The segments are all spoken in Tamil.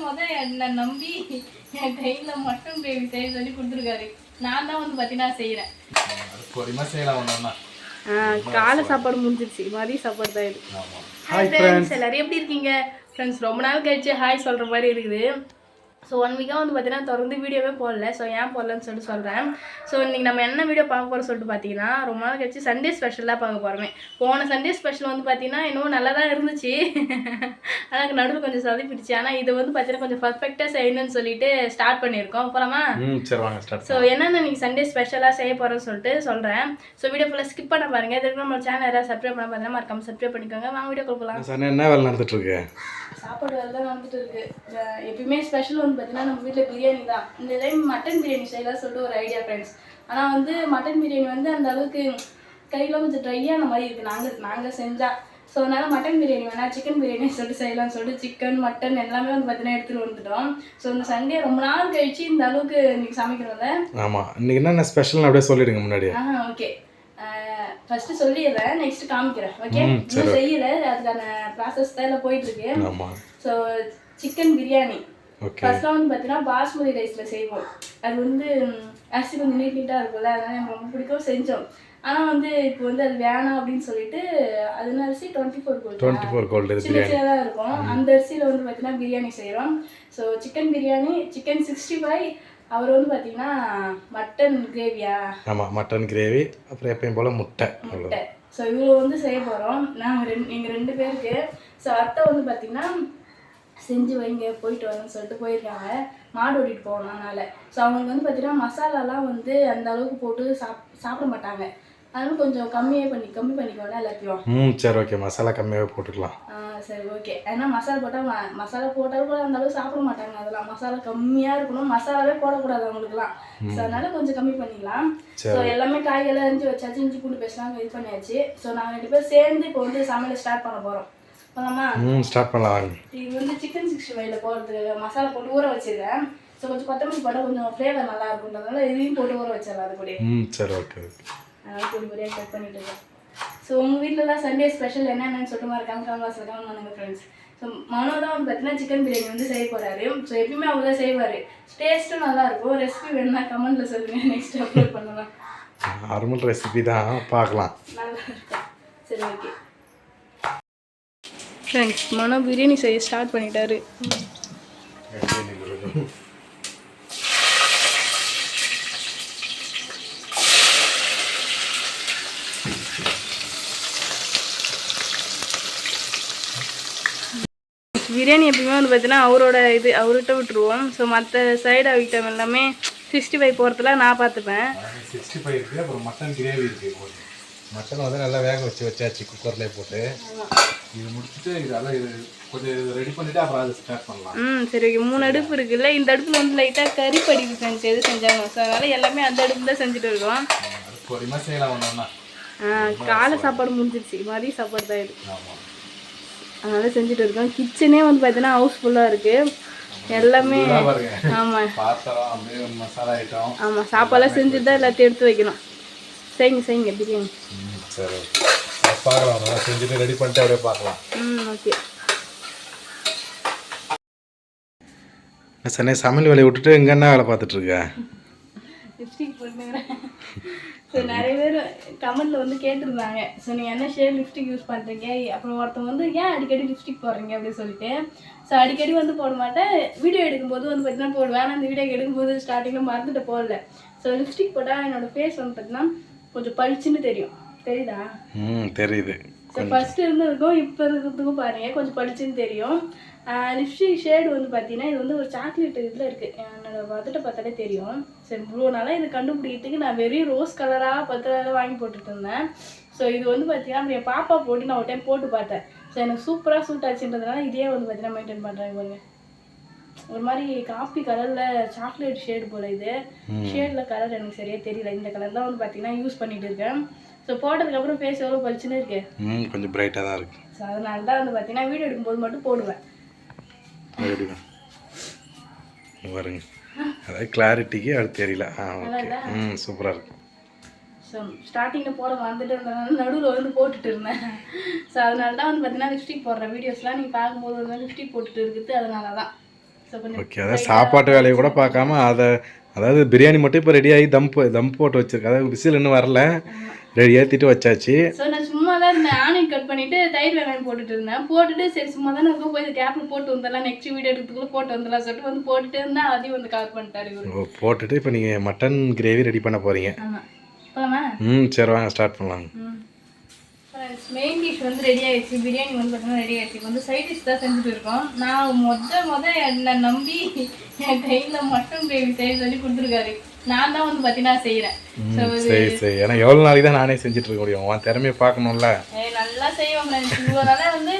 என்னை நம்பி என் கையில் மட்டன் கிரேவி செய்ய சொல்லி கொடுத்துருக்காரு. நான் தான் வந்து பார்த்தீங்கன்னா செய்கிறேன். காலை சாப்பாடு முடிஞ்சிருச்சு, மதிய சாப்பாடு தான் இது. ஹாய் ஃப்ரெண்ட்ஸ், எல்லாரும் எப்படி இருக்கீங்க? ஃப்ரெண்ட்ஸ், ரொம்ப நாள் கழிச்சு ஹாய் சொல்கிற மாதிரி இருக்குது. ஸோ 1 வீக்காக வந்து பார்த்தீங்கன்னா தொடர்ந்து வீடியோவே போடல. ஸோ ஏன் போடலன்னு சொல்லிட்டு சொல்கிறேன். ஸோ இன்றைக்கி நம்ம என்ன வீடியோ பார்க்க போகிறோம் சொல்லிட்டு பார்த்தீங்கன்னா, ரொம்ப நாள் கழிச்சு சண்டே ஸ்பெஷலாக பார்க்க போகிறோமே. போன சண்டே ஸ்பெஷல் வந்து பார்த்தீங்கன்னா இன்னும் நல்லா தான் இருந்துச்சு. ஆனால் நடுவில் கொஞ்சம் சொதப்பிடுச்சு. ஆனால் இது வந்து பார்த்தீங்கன்னா கொஞ்சம் பர்ஃபெக்டாக செய்யணும்னு சொல்லிட்டு ஸ்டார்ட் பண்ணியிருக்கோம். போகலாமா? ஸோ என்னென்ன நீங்கள் சண்டே ஸ்பெஷலாக செய்ய போகிறோன்னு சொல்லிட்டு சொல்கிறேன். ஸோ வீடியோ ஃபுல்லாக ஸ்கிப் பண்ண பாருங்கள். இதுக்கு நம்ம சேனல் யாராவது சப்ஸ்கிரைப் பண்ண பார்த்தீங்கன்னா மறக்காம சப்ஸ்கிரைப் பண்ணிக்கோங்க. வாங்க வீடியோ கொடுக்கலாம். என்ன வேலை நடந்துட்டு இருக்கு? சாப்பாடு வேலை தான் நடந்துட்டு இருக்கு. எப்பயுமே ஸ்பெஷல் வந்து பார்த்தீங்கன்னா நம்ம வீட்டில் பிரியாணி தான். இந்த டைம் மட்டன் பிரியாணி செய்யலாம் சொல்லிட்டு ஒரு ஐடியா ஃப்ரெண்ட்ஸ். ஆனால் வந்து மட்டன் பிரியாணி வந்து அந்த அளவுக்கு கையில் கொஞ்சம் ட்ரையான மாதிரி இருக்குது நாங்கள் செஞ்சால். ஸோ அதனால் மட்டன் பிரியாணி வேணால் சிக்கன் பிரியாணி சொல்லிட்டு செய்யலாம்னு சொல்லிட்டு சிக்கன் மட்டன் எல்லாமே வந்து பார்த்தீங்கன்னா எடுத்துகிட்டு வந்துட்டோம். ஸோ இந்த சண்டே ரொம்ப நாள் கழிச்சு இந்த அளவுக்கு இன்னைக்கு சமைக்கிறோம்ல. ஆமாம், இன்னைக்கு என்ன ஸ்பெஷல் அப்படியே சொல்லிடுங்க முன்னாடி. ஓகே, ஃபர்ஸ்ட் சொல்லிடுறேன், நெக்ஸ்ட் காமிக்கிறேன். ஓகே, இன்னும் செய்யல, அதுக்கான ப்ராசஸ் தான் போயிட்டு இருக்கு. ஸோ சிக்கன் பிரியாணி ஃபர்ஸ்ட் வந்து பார்த்தீங்கன்னா பாஸ்மதி ரைஸில் செய்வோம். அது வந்து அரிசி கொஞ்சம் நீட்டாக இருக்கும்ல, அதனால எனக்கு ரொம்ப பிடிக்கும், செஞ்சோம். ஆனால் வந்து இப்போ வந்து அது வேணாம் அப்படின்னு சொல்லிட்டு அது அரிசி 24 கோல்டு சின்ன சின்னதாக இருக்கும். அந்த அரிசியில் வந்து பார்த்தீங்கன்னா பிரியாணி செய்கிறோம். ஸோ சிக்கன் பிரியாணி, சிக்கன் 65, அவர் வந்து பார்த்தீங்கன்னா மட்டன் கிரேவியா? ஆமாம், மட்டன் கிரேவி, அப்புறம் எப்பயும் போல் முட்டை. ஸோ இவ்வளோ வந்து செய்ய போகிறோம் நாங்கள் எங்கள் 2 பேருக்கு. ஸோ அத்தை வந்து பார்த்தீங்கன்னா செஞ்சு வைங்க போயிட்டு வரணும்னு சொல்லிட்டு போயிருக்காங்க, மாடு ஓட்டிகிட்டு போகணும்னால. ஸோ அவங்களுக்கு வந்து பார்த்தீங்கன்னா மசாலாலாம் வந்து அந்த அளவுக்கு போட்டு சாப்பிட மாட்டாங்க. அதனால கொஞ்சம் கம்மி பண்ணிக்கோங்க எல்லாத்தையும். சரி, ஓகே, மசாலா கம்மியாகவே போட்டுக்கலாம். சரி, ஓகே. ஏன்னா மசாலா போட்டாலும் கூட அந்த அளவுக்கு சாப்பிட மாட்டாங்க. அதெல்லாம் மசாலா கம்மியாக இருக்கணும், மசாலாவே போடக்கூடாது அவங்களுக்குலாம். ஸோ அதனால கொஞ்சம் கம்மி பண்ணிக்கலாம். ஸோ எல்லாமே காய்கெல்லாம் அரிஞ்சு வச்சாச்சு, இஞ்சி பூண்டு பேஸ்ட்லாம் இது பண்ணியாச்சு. ஸோ நாங்கள் 2 பேர் சேர்ந்து இப்போ வந்து சமையல் ஸ்டார்ட் பண்ண போகிறோம். ஸ்டார்ட் பண்ணலாம். இது வந்து சிக்கன் 65 போடுறதுக்கு மசாலா போட்டு ஊற வச்சிருக்கேன். ஸோ கொஞ்சம் கொத்தமல்லி போட்டால் கொஞ்சம் ஃப்ளேவர் நல்லா இருக்குன்றதுனால இதையும் போட்டு ஊற வச்சிடலாம். அது கூட சரி, ஓகே. அதனால் பொடி பொடியாக கட் பண்ணிட்டு இருக்கேன். ஸோ உங்கள் வீட்டிலலாம் சண்டே ஸ்பெஷல் என்னென்னு சொல்லிட்டு மறக்காம கமெண்ட்ஸில் கமெண்ட் பண்ணுங்க ஃப்ரெண்ட்ஸ். ஸோ மனோ தான் வந்து பார்த்தீங்கன்னா சிக்கன் பிரியாணி வந்து செய்ய போகிறாரு. ஸோ எப்பயுமே அவங்க தான் செய்வார், டேஸ்ட்டும் நல்லாயிருக்கும். ரெசிபி வேணும்னா கமெண்ட்டில் சொல்லுங்கள், நெக்ஸ்ட் அப்லோட் பண்ணலாம். நார்மல் ரெசிபி தான், பார்க்கலாம். நல்லா இருக்கும். சரி, ஓகே ஃப்ரெண்ட்ஸ், மனோ பிரியாணி செய்ய ஸ்டார்ட் பண்ணிட்டாரு. பிரியாணி எப்பயுமே வந்து பார்த்தீங்கன்னா அவர்கிட்ட விட்டுருவோம். ஸோ மற்ற சைடு ஐட்டம் எல்லாமே 65 போகிறதுல நான் பார்த்துப்பேன். 65 இருக்குது, அப்புறம் மட்டன் கிரேவி இருக்குது. மட்டன் வந்து நல்லா வேக வச்சாச்சு குக்கர்லேயே போட்டு. இது முடிச்சுட்டு இதெல்லாம் கொஞ்சம் ரெடி பண்ணிவிட்டு அப்புறம் அதை ஸ்டார்ட் பண்ணலாம். சரி, ஓகே. 3 அடுப்பு இருக்குல்ல, இந்த அடுப்பில் வந்து லைட்டாக கறி படிப்பு எது செஞ்சாங்க. ஸோ அதனால் எல்லாமே அந்த அடுப்பு தான் செஞ்சுட்டு இருக்கோம். பொறுமையாக செய்யலாம். ஒன்றுன்னா காலை சாப்பாடு முடிஞ்சிருச்சு, மதிய சாப்பாடு தான் இது. அதனால செஞ்சுட்டு இருக்கோம். கிச்சனே வந்து பார்த்தீங்கன்னா ஹவுஸ்ஃபுல்லாக இருக்குது எல்லாமே. ஆமாம், ஆமாம், சாப்பாடெல்லாம் செஞ்சுட்டு தான் எல்லாத்தையும் எடுத்து வைக்கணும். செய்யுங்க பிரியாணி. சரி, பார்க்கலாம். செஞ்சுட்டு ரெடி பண்ணிட்டு அப்படியே பார்க்கலாம். ஓகே. சனே சமையல் வேலையை விட்டுட்டு இங்கே என்ன வேலை பார்த்துட்ருக்க? லிப்ஸ்டிக் போட்டுக்கிறேன். ஸோ நிறைய பேர் கமெண்ட்டில் வந்து கேட்டிருந்தாங்க, ஸோ நீங்கள் என்ன ஷேட் லிப்ஸ்டிக் யூஸ் பண்ணுறீங்க, அப்புறம் ஒருத்தவங்க வந்து ஏன் அடிக்கடி லிப்ஸ்டிக் போடுறீங்க அப்படின்னு சொல்லிட்டு. ஸோ அடிக்கடி வந்து போட மாட்டேன், வீடியோ எடுக்கும்போது வந்து பார்த்தீங்கன்னா போடுவேன். ஆனால் அந்த வீடியோ எடுக்கும்போது ஸ்டார்டிங்கில் மறந்துட்டு போடல. ஸோ லிப்ஸ்டிக் போட்டால் என்னோடய ஃபேஸ் வந்து பார்த்தீங்கன்னா கொஞ்சம் பளிச்சுன்னு தெரியுதா? தெரியுது. ஸோ ஃபஸ்ட்டு இருந்ததுக்கும் இப்போ இருக்கிறதுக்கும் பாருங்கள், கொஞ்சம் பளிச்சுன்னு தெரியும். லிப்ஸ்டிக் ஷேடு வந்து பார்த்தீங்கன்னா இது வந்து ஒரு சாக்லேட் இதில் இருக்குது, என்னோட பார்த்துட்டு பார்த்தாலே தெரியும். சரி, இவ்வளோ நாளாக இது கண்டுபிடிக்கிறதுக்கு நான் வெறும் ரோஸ் கலராக 10 ரூபாய் வாங்கி போட்டுட்டு இருந்தேன். ஸோ இது வந்து பார்த்தீங்கன்னா என் பாப்பா போட்டு நான் ஒரு டைம் போட்டு பார்த்தேன். ஸோ எனக்கு சூப்பராக சூட் ஆச்சுன்றதுனால இதே வந்து பார்த்தீங்கன்னா மெயின்டைன் பண்ணுறாங்க பாருங்க. ஒரு மாதிரி காப்பி கலரில் சாக்லேட் ஷேடு போல். இது ஷேடில் கலர் எனக்கு சரியாக தெரியல. இந்த கலர் தான் வந்து பார்த்தீங்கன்னா யூஸ் பண்ணிகிட்டு இருக்கேன். ஸோ போட்டதுக்கப்புறம் ஃபேஸ் எவ்வளோ பளிச்சுன்னு இருக்கு, கொஞ்சம் பிரைட்டாக தான் இருக்குது. ஸோ அதனால தான் வந்து பார்த்தீங்கன்னா வீடியோ எடுக்கும்போது மட்டும் போடுவேன். பாருங்க, அதாவது கிளாரிட்டிக்கு அது தெரியல. சூப்பராக இருக்கு. ஸோ ஸ்டார்டிங்கில் போட வந்துட்டு இருந்ததுனால நடுவில் வந்து போட்டுட்டு இருந்தேன். ஸோ அதனால தான் வந்து பார்த்தீங்கன்னா லிப்ஸ்டிக் போடுற வீடியோஸ்லாம் நீங்கள் பார்க்கும்போது வந்து லிப்ஸ்டிக் போட்டுட்டு இருக்குது. அதனால தான் ஸோ கொஞ்சம் ஓகே, அதாவது சாப்பாட்டு வேலையை கூட பார்க்காம அதை, அதாவது பிரியாணி மட்டும் இப்போ ரெடி ஆகி தம் போட்டு வச்சிருக்கு, அதாவது விசில் இன்னும் வரல, ரெடி ஏற்றிட்டு வச்சாச்சு. ஸோ நான் சும்மா தான் இருந்தேன், ஆனியன் கட் பண்ணிட்டு தயிர் வெங்காயம் போட்டுட்டு இருந்தேன். போட்டுட்டு சரி சும்மா தான் இருக்கும், போய் கேப்பில் போட்டு வந்துடலாம், நெக்ஸ்ட் வீடியோ எடுக்கிறதுக்குள்ள போட்டு வந்துடலாம் சொல்லிட்டு வந்து போட்டுட்டு இருந்தேன். அதையும் வந்து கவர் பண்ணிட்டாரு இவரு. போட்டுட்டு இப்போ நீங்கள் மட்டன் கிரேவி ரெடி பண்ண போகிறீங்க. ஆமாம், போகலாமா? சரி வாங்க ஸ்டார்ட் பண்ணலாம். மெயின் டிஷ் வந்து ரெடி ஆயிடுச்சு, பிரியாணி வந்து பார்த்தீங்கன்னா ரெடி ஆயிடுச்சு. இப்போ வந்து சைட் டிஷ் தான் செஞ்சுட்டு இருக்கோம். நான் என்னை நம்பி என் கையில் மட்டன் கிரேவி செய்ய சொல்லி கொடுத்துருக்காரு. நான் தான் வந்து பார்த்தீங்கன்னா செய்கிறேன். சரி, ஏன்னா எவ்வளோ நாளைக்கு தான் நானே செஞ்சுட்டு இருக்க முடியும், உன் திறமையை பார்க்கணும்ல. நல்லா செய்வேன் ஃப்ரெண்ட்ஸ். இவ்வளோ வந்து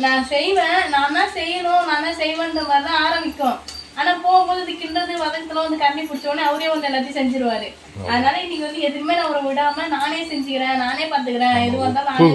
நான் செய்வேன், நான் தான் செய்யணும், நான் தான் செய்வேன்ற மாதிரி தான் ஆரம்பிக்கும். ஆனால் போகும்போது இது கிண்டது வதக்கத்தில் வந்து கண்ணி பிடிச்சோடனே அவரே வந்து எல்லாத்தையும் செஞ்சிருவாரு. அதனால இன்னைக்கு வந்து எதுவுமே நான் அவரை விடாம நானே செஞ்சுக்கிறேன், நானே பார்த்துக்கிறேன். எதுவாக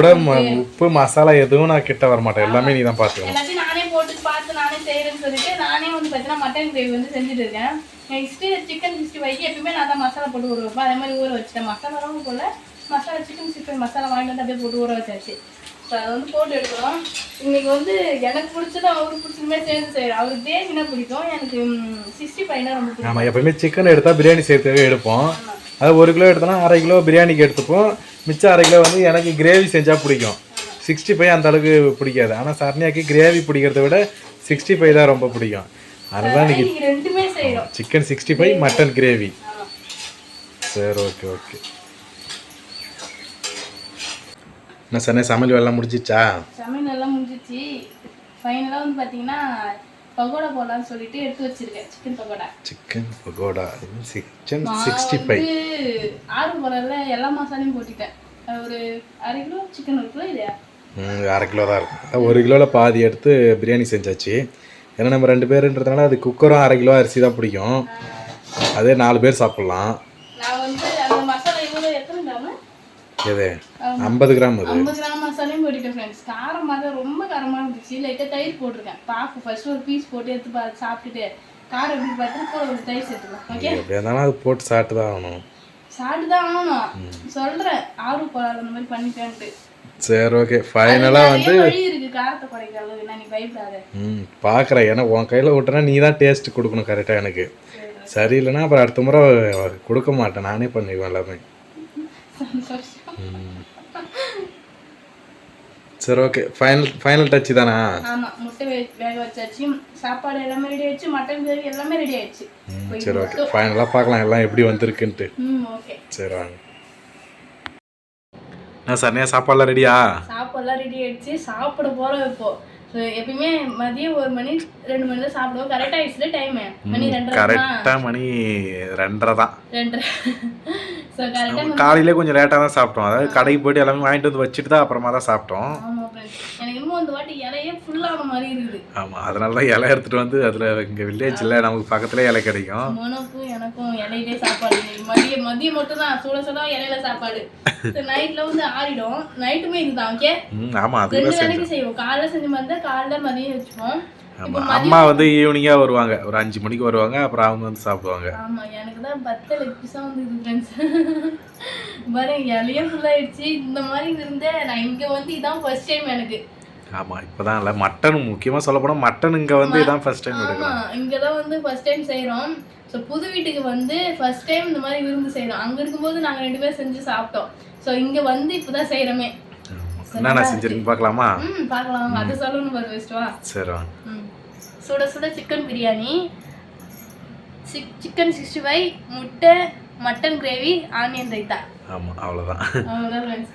இருந்தாலும் உப்பு மசாலா எதுவும் நான் கிட்ட வர மாட்டேன், எல்லாமே நீ தான் பார்த்துக்கணும். எல்லாத்தையும் நானே போட்டு பார்த்து நானே செய்யறேன்னு சொல்லிட்டு நானே வந்து பார்த்தீங்கன்னா மட்டன் கிரேவி வந்து செஞ்சுட்டு இருக்கேன். நெக்ஸ்ட்டு சிக்கன் 65 எப்பயுமே நான் தான் மசாலா போட்டு ஊற வைப்பேன். அதே மாதிரி ஊற வச்சுட்டேன். மசாலாவும் போல மசாலா சிக்கன் 65 மசாலா வாங்கிட்டு வந்து அப்படியே போட்டு ஊற வச்சாச்சு. ஸோ அதை வந்து போட்டு எடுக்கிறோம். இன்னைக்கு வந்து எனக்கு பிடிச்சது அவருக்கு பிடிச்சதுமே சேர்ந்து செய்கிறேன். அவருக்கு கிரேவினா பிடிக்கும், எனக்கு 65 ரொம்ப பிடிக்கும். ஆமாம், எப்பவுமே சிக்கன் எடுத்தால் பிரியாணி செய்யறதுக்காக எடுப்போம். அது 1 கிலோ எடுத்தோன்னா 1/2 கிலோ பிரியாணிக்கு எடுத்துப்போம். மிச்சம் 1/2 கிலோ வந்து எனக்கு கிரேவி செஞ்சால் பிடிக்கும். 65 அந்த அளவுக்கு பிடிக்காது. ஆனால் சரணியாக்கு கிரேவி பிடிக்கிறத விட 65 தான் ரொம்ப பிடிக்கும். அதனால இன்னைக்கு ரெண்டுமே செய்கிறோம், சிக்கன் 65 மட்டன் கிரேவி. சரி, ஓகே. என்ன சொன்ன, சமையல் வேலைலாம் முடிஞ்சிச்சா? சமையல் எல்லாம் முடிஞ்சிச்சு. ஃபைனலாக வந்து பார்த்தீங்கன்னா பகோடா போடலான்னு சொல்லிட்டு எடுத்து வச்சிருக்கேன். சிக்கன் பகோடா. சிக்கன் 65 ஆர்டர் போடல, எல்லா மசாலையும் போட்டுட்டேன். ஒரு 1/2 கிலோ சிக்கன் இருக்குல்ல இல்லையா? 1/2 கிலோ தான் இருக்கும். 1 கிலோவில் பாதி எடுத்து பிரியாணி செஞ்சாச்சு. ஏன்னா நம்ம 2 பேருன்றதுனால அது குக்கரும் 1/2 கிலோ அரிசி தான் பிடிக்கும். அதே 4 பேர் சாப்பிட்லாம். நான் வந்து அந்த மசாலா இவ்வளோ எத்தனை கிராமு? எது 50 கிராம்? அது 50 கிராம் மசாலையும் போட்டுட்டேன் ஃப்ரெண்ட்ஸ். காரமாக ரொம்ப காரமாக இருந்துச்சு. லைட்டாக தயிர் போட்டிருக்கேன். பாக்கு ஃபர்ஸ்ட் ஒரு பீஸ் போட்டு எடுத்து சாப்பிட்டுட்டு காரம் எப்படி பார்த்துட்டு கூட ஒரு தயிர் சேர்த்துக்கலாம். ஓகே, எப்படி இருந்தாலும் அது போட்டு சாப்பிட்டு தான் ஆகணும். சொல்கிறேன், ஆர்வம் போடாத அந்த மாதிரி பண்ணிட்டேன்ட்டு. சரி, ஓகே. ஃபைனலாக வந்து வழி இருக்கு காரத்தை குறைக்கிற அளவுக்கு, நான் நீ பயப்படாத. பார்க்குறேன். ஏன்னா உன் கையில் விட்டனா நீ தான் டேஸ்ட் கொடுக்கணும் கரெக்டாக. எனக்கு சரியில்லைன்னா அப்புறம் அடுத்த முறை கொடுக்க மாட்டேன், நானே பண்ணிடுவேன் எல்லாமே. சரி, ஓகே. ஃபைனல் டச் தானா? ஆமா, முட்டை வேக வச்சாச்சு, சாப்பாடு எல்லாமே ரெடி ஆயிடுச்சு, மட்டன் கிரேவி எல்லாமே ரெடி ஆயிடுச்சு. சரி, ஓகே. ஃபைனலாக பார்க்கலாம் எல்லாம் எப்படி வந்திருக்குன்ட்டு. ஓகே, சரி வாங்க. நான் சரணியா சாப்பாடுலாம் ரெடியா? சாப்பாடுலாம் ரெடி ஆயிடுச்சு, சாப்பிட போகிறோம் இப்போ. ஸோ எப்பயுமே மதியம் 1 மணி 2 மணி தான் சாப்பிடுவோம். கரெக்டாக ஆயிடுச்சுல டைமு, மணி 2:30. கரெக்டாக மணி 2:30 தான். 2:30. ஸோ கரெக்டாக காலையிலே கொஞ்சம் லேட்டாக தான் சாப்பிட்டோம். அதாவது கடைக்கு போய்ட்டு எல்லாமே வாங்கிட்டு வந்து வச்சுட்டு தான் அப்புறமா தான் சாப்பிட்டோம். ஆமாம் ஃப்ரெண்ட்ஸ், எனக்கு இன்னும் அந்த வாட்டி இலையே ஃபுல்லான மாதிரி இருக்குது. ஆமாம், அதனால தான் இலை எடுத்துகிட்டு வந்து அதில் இங்கே வில்லேஜில் நமக்கு பக்கத்துலேயே இலை கிடைக்கும். மோனோக்கும் எனக்கும் இலையிலே சாப்பாடு. மதியம் மட்டும் தான் சுட இலையில சாப்பாடு. நைட்டில் வந்து ஆறிடும். நைட்டுமே இதுதான். ஓகே, ஆமாம், அது 2 வேளைக்கு செய்வோம். காலைல செஞ்சு மாதிரி காலைல மதியம் வச்சுப்போம். ஆமாம், அம்மா வந்து ஈவினிங்காக வருவாங்க, ஒரு 5 மணிக்கு வருவாங்க. அப்புறம் அவங்க வந்து சாப்பிடுவாங்க. ஆமாம், எனக்கு தான் 10 லெக் பீஸாக வந்து இது ஃப்ரெண்ட்ஸ். பாருங்க, இலையே ஃபுல்லாகிடுச்சு. இந்த மாதிரி இருந்தேன் நான் இங்கே வந்து இதான் ஃபர்ஸ்ட் டைம் எனக்கு. ஆமாம், இப்போ தான் இல்லை மட்டன் முக்கியமாக சொல்ல போனால் மட்டன் இங்கே வந்து இதான் ஃபர்ஸ்ட் டைம் எடுக்கலாம். இங்கே தான் வந்து ஃபர்ஸ்ட் டைம் செய்கிறோம். ஸோ புது வீட்டுக்கு வந்து ஃபர்ஸ்ட் டைம் இந்த மாதிரி விருந்து செய்கிறோம். அங்கே இருக்கும்போது நாங்கள் 2 பேரும் செஞ்சு சாப்பிட்டோம். ஸோ இங்கே வந்து இப்போ தான் செய்கிறோமே. என்னென்ன செஞ்சுருக்கீங்க பார்க்கலாமா? பார்க்கலாம். அது சொல்லணும் பாரு ஃபர்ஸ்ட் வா. சரி வா. சுட சுட சிக்கன் பிரியாணி, சிக்கன் 65, முட்டை, மட்டன் கிரேவி, ஆனியன் ரைத்தா. ஆமாம், அவ்வளோதான்.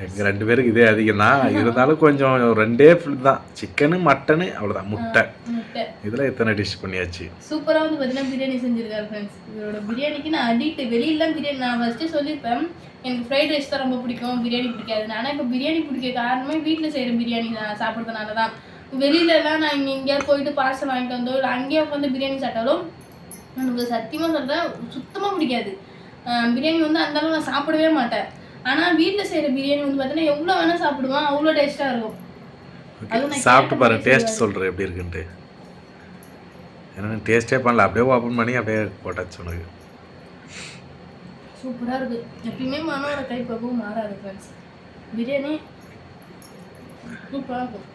எங்கள் 2 பேருக்கு இதே அதிகம் தான். இருந்தாலும் கொஞ்சம் 2 ஃபுல் தான். சிக்கனு மட்டனு அவ்வளோதான். முட்டை இதில் எத்தனை டிஷ் பண்ணியாச்சு. சூப்பராக வந்து பார்த்தீங்கன்னா பிரியாணி செஞ்சுருக்காரு ஃப்ரெண்ட்ஸ். இதோட பிரியாணிக்கு நான் அடிக்ட். வெளியிலாம் பிரியாணி நான் ஃபஸ்ட்டு சொல்லியிருப்பேன், எனக்கு ஃப்ரைட் ரைஸ் தான் ரொம்ப பிடிக்கும், பிரியாணி பிடிக்காது. ஆனால் இப்போ பிரியாணி பிடிக்க காரணமே வீட்டில் செய்கிற பிரியாணி நான் சாப்பிட்றதுனால தான். வெளியிலலாம் நான் இங்கே எங்கேயாவது போயிட்டு பார்சல் வாங்கிட்டு வந்தோ இல்லை அங்கேயே உட்காந்து பிரியாணி சாப்பிட்டாலும் எனக்கு சத்தியமாக சொல்கிறேன் சுத்தமாக பிடிக்காது. பிரியாணி வந்து அந்தளவு நான் சாப்பிடவே மாட்டேன். ஆனால் வீட்டில் செய்கிற பிரியாணி வந்து பார்த்தீங்கன்னா எவ்வளோ வேணால் சாப்பிடுவேன், அவ்வளோ டேஸ்ட்டாக இருக்கும். அதுவும் சாப்பிட்டு பாருங்க, டேஸ்ட் சொல்கிறேன் எப்படி இருக்குன்ட்டு. ஏன்னா டேஸ்ட்டே பண்ணல, அப்படியே ஓப்பன் பண்ணி அப்படியே போட்டாச்சு உனக்கு. சூப்பராக இருக்குது. எப்பயுமே மனோட கைப்பகவும் மாறாது ஃப்ரெண்ட்ஸ். பிரியாணி சூப்பராக இருக்கும்.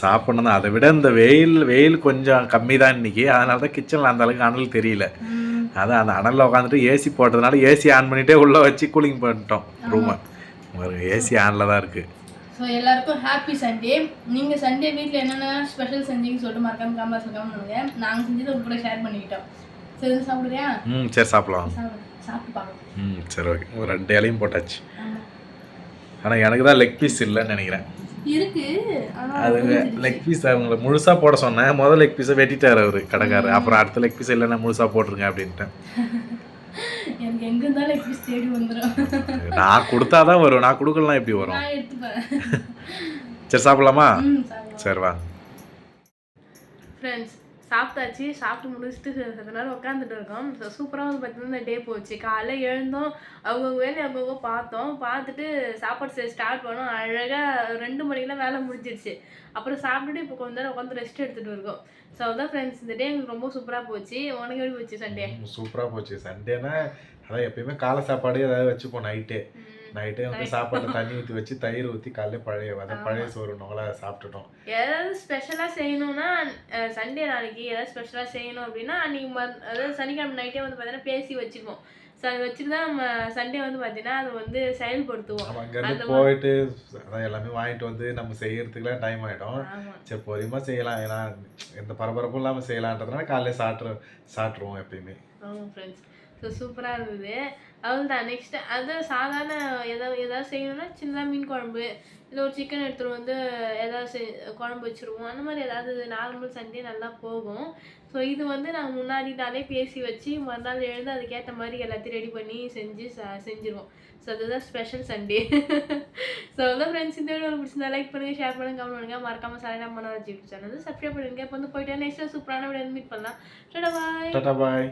சாப்பிடணும். அதை விட இந்த வெயில் கொஞ்சம் கம்மி தான் இன்னைக்கு. அதனால தான் கிச்சனில் அந்த அளவுக்கு அனல் தெரியல. அதான் அந்த அனலில் உட்காந்துட்டு ஏசி போட்டதுனால ஏசி ஆன் பண்ணிட்டே உள்ளே வச்சு கூலிங் பண்ணிட்டோம் ரூமை. ஏசி ஆனில் தான் இருக்குது. ஸோ எல்லாருக்கும் ஹாப்பி சண்டே. நீங்கள் சண்டே வீட்டில் என்னென்ன ஸ்பெஷல் செஞ்சீங்கன்னு சொல்லிட்டு மறக்காம கமெண்ட்ஸில் கமெண்ட் பண்ணுங்கள். நாங்கள் செஞ்சதை உங்க கூட ஷேர் பண்ணிக்கிட்டோம். சரி சாப்பிடுறியா? சரி சாப்பிடலாம். சாப்பிட்டு பார்க்கலாம். சரி ஓகே. ஒரு 2 இலையும் போட்டாச்சு. ஆனால் எனக்கு தான் லெக் பீஸ் இல்லைன்னு நினைக்கிறேன். இருக்கு. அது லெக் பீஸ் அவங்களை முழுசாக போட சொன்னேன். முதல் லெக் பீஸை வெட்டிட்டார் அவர் கடைக்காரர். அப்புறம் அடுத்த லெக் பீஸ் இல்லைன்னா முழுசாக போட்டுருங்க அப்படின்ட்டேன். எனக்கு எங்க இருந்தாலும் லெக் பீஸ் தேடி வந்துடும். நான் கொடுத்தாதான் வரும், நான் கொடுக்கலாம் எப்படி வரும்? நான் எடுத்துப்பேன். சரி சாப்பிடலாமா? சரி வா ஃப்ரெண்ட்ஸ். சாப்பிட்டாச்சு. சாப்பிட்டு முடிச்சுட்டு சில நேரம் உட்காந்துட்டு இருக்கோம். ஸோ சூப்பராக வந்து பார்த்தீங்கன்னா இந்த டே போச்சு. காலைல எழுந்தோம், அவங்கவுங்க வேலையை அவங்கவுங்க பார்த்துட்டு சாப்பாடு ஸ்டார்ட் பண்ணோம். அழகாக 2 மணிக்கெலாம் வேலை முடிஞ்சிருச்சு. அப்புறம் சாப்பிட்டுட்டு இப்போ கொஞ்ச நேரம் உட்காந்து ரெஸ்ட் எடுத்துகிட்டு இருக்கோம். ஸோ அதான் ஃப்ரெண்ட்ஸ், இந்த டே எங்களுக்கு ரொம்ப சூப்பராக போச்சு. உனக்கு எப்படி போச்சு சண்டே? சூப்பராக போச்சு. சண்டேனா அதான் எப்பயுமே காலை சாப்பாடு ஏதாவது வச்சுப்போம். நைட்டே வந்து சாப்பாடு தண்ணி ஊற்றி வச்சு தயிர் ஊற்றி காலையில் பழைய சோறு நோங்களா சாப்பிட்டுட்டோம். ஏதாவது ஸ்பெஷலாக செய்யணும்னா சண்டே நாளைக்கு ஏதாவது ஸ்பெஷலாக செய்யணும் அப்படின்னா அன்றைக்கி அதாவது சனிக்கிழமை நைட்டே வந்து பார்த்தீங்கன்னா பேசி வச்சுக்குவோம். ஸோ அதை வச்சுட்டு தான் நம்ம சண்டே வந்து பார்த்தீங்கன்னா அதை வந்து செயல்படுத்துவோம். அங்கேருந்து போயிட்டு அதான் எல்லாமே வாங்கிட்டு வந்து நம்ம செய்யறதுக்குலாம் டைம் ஆகிடும். சரி பொறுமையாக செய்யலாம், ஏன்னா எந்த பரபரப்பும் இல்லாமல் செய்யலான்றதுனால காலையில் சாப்பிட்ருவோம் எப்பயுமே. ஆமாம் ஃப்ரெண்ட்ஸ். ஸோ சூப்பராக இருந்தது. அவ்வளோதான். நெக்ஸ்ட்டு அது சாதாரண ஏதாவது செய்யணும்னா சின்னதாக மீன் குழம்பு இல்லை ஒரு சிக்கன் எடுத்துகிட்டு வந்து ஏதாவது குழம்பு வச்சுருவோம். அந்த மாதிரி ஏதாவது நார்மல் சண்டே நல்லா போகும். ஸோ இது வந்து நாங்கள் முன்னாடி நாளே பேசி வச்சு மறுநாள் எழுந்து அதுக்கேற்ற மாதிரி எல்லாத்தையும் ரெடி பண்ணி செஞ்சுருவோம். ஸோ அதுதான் ஸ்பெஷல் சண்டே. ஸோ அதான் ஃப்ரெண்ட்ஸ், இந்த வீடியோ பிடிச்சிருந்தா லைக் பண்ணுங்கள், ஷேர் பண்ணுங்கள், கமெண்ட் பண்ணுங்கள். மறக்காமல் சரணா மனோஜ் யூடியூப் சேனல் சப்ஸ்கிரைப் பண்ணுங்கள். இப்போ வந்து போயிட்டு நெக்ஸ்ட் சூப்பரான வீடியோ மீட் பண்ணலாம். டாடா பாய்.